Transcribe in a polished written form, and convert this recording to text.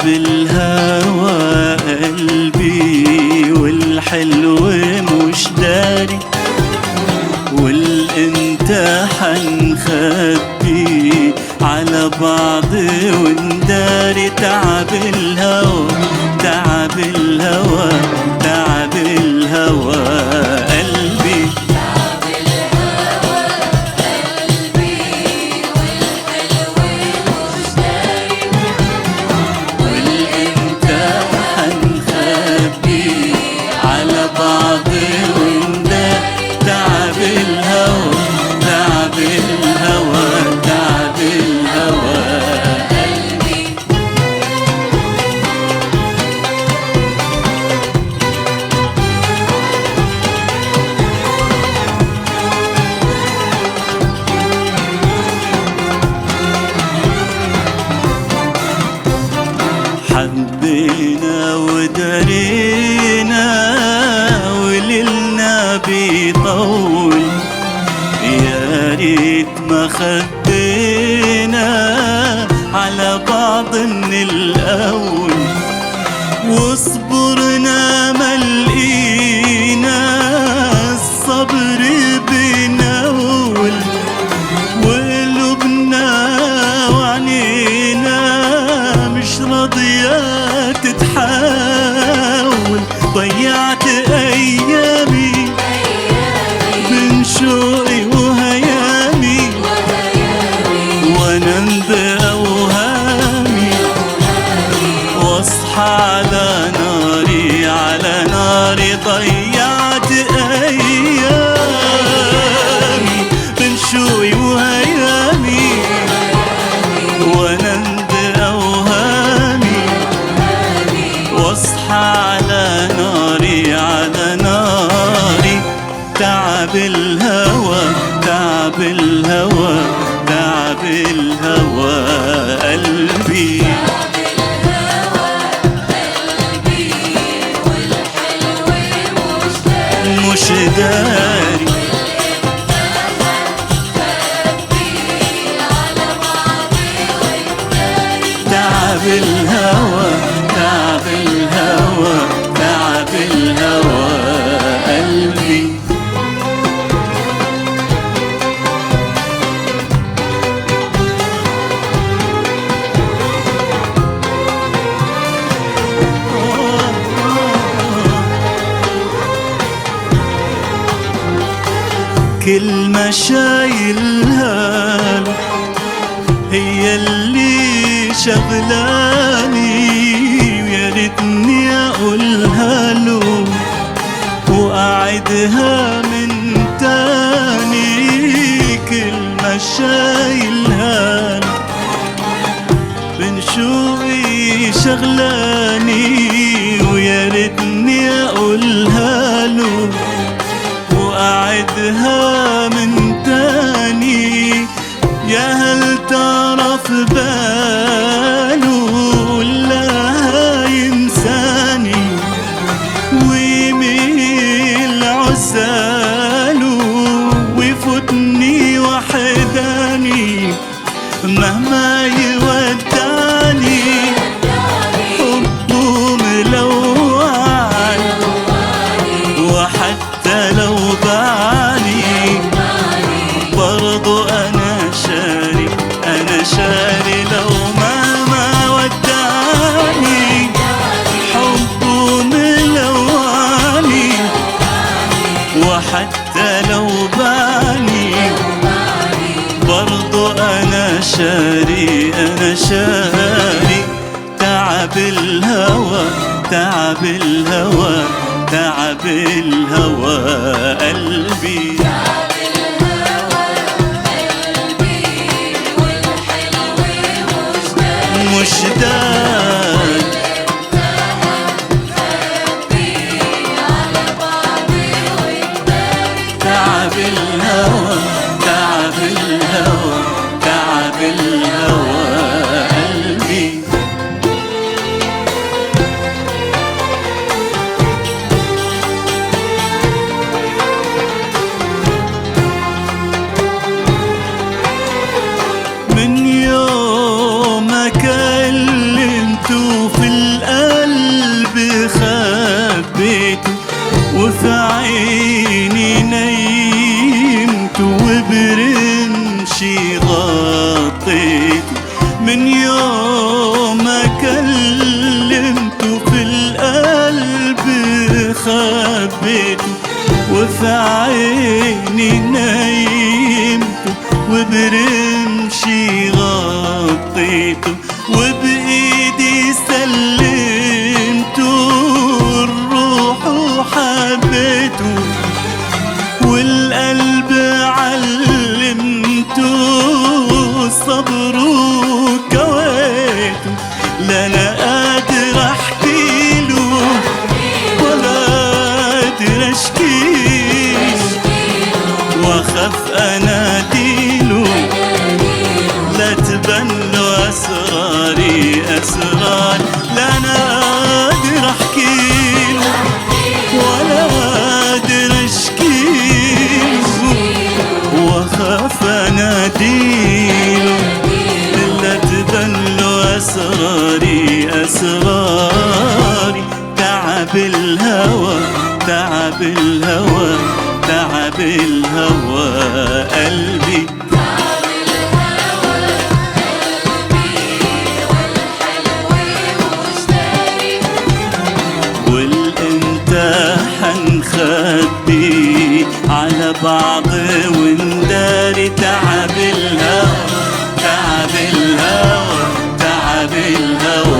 تعب الهوى قلبي والحلو مش داري، والامتى حنخبي على بعض ونداري. تعب الهوى تعب الهوى تعب الهوى قلبي، تعب الهوى قلبي والحلو مش داري، والامتى حنخبي على بعض ونداري. تعب الهوى تعب الهوى تعب الهوى قلبي. حبينا ودارينا وليلنا بيطول، يا ريت ما خبينا على بعض من الأول، وصبرنا ما لقينا الصبر بنول، وقلوبنا وعنينا مش راضية تتحول. ضيعت أيامي بين شوقي وهيامي، وانام بأوهامي واصحى على ناري على ناري. ضيعت أيامي بين شوقي وهيامي، وانام بأوهامي واصحى على ناري على ناري. تعب الهوى تعب الهوى تعب الهوى قلبي، تعب الهوى قلبي والحلو مش داري، مش داري. تعب الهوى تعب الهوى تعب الهوى قلبي. كلمة شايلها له هي اللي شغلاني، ويا ريتني اقولها له واعدها من تاني. كلمة شايلها له بين شوقي شغلاني، ويا ريتني اقولها له وأعدها من تاني. يا هل تعرف باله ولا ينساني ويميل عزاله ويفوتني وحداني. مهما يودعني حبه ملوعني، وحتى لو باعني برضو أنا شاري أنا شاري. لو مهما ودعني حبه ملوعني، وحتى لو باعني برضو أنا شاري أنا شاري. تعب الهوى تعب الهوى تعب الهوى قلبي، تعب الهوى قلبي والحلو مش داري، مش داري. على بعض ونداري. تعب الهوى تعب الهوى تعب الهوى قلبي. من يوم ما كلمت مسكته وبإيدي سلمته الروح وحبيته والقلب علمته الصبر وكويته. لا أنا قادر أحكيله ولا قادر أشكيله وأخاف أناديله لا تبان له أسراري أسرار. لا أنا قادر أحكيله ولا قادر أشكيله وأخاف أناديله لا تبان له أسراري أسراري. تعب الهوى تعب الهوى تعب الهوى قلبي تعب الهوى قلبي والحلو مشتري والامتى حنخبي على بعض ونداري. تعب الهوى تعب الهوى تعب الهوى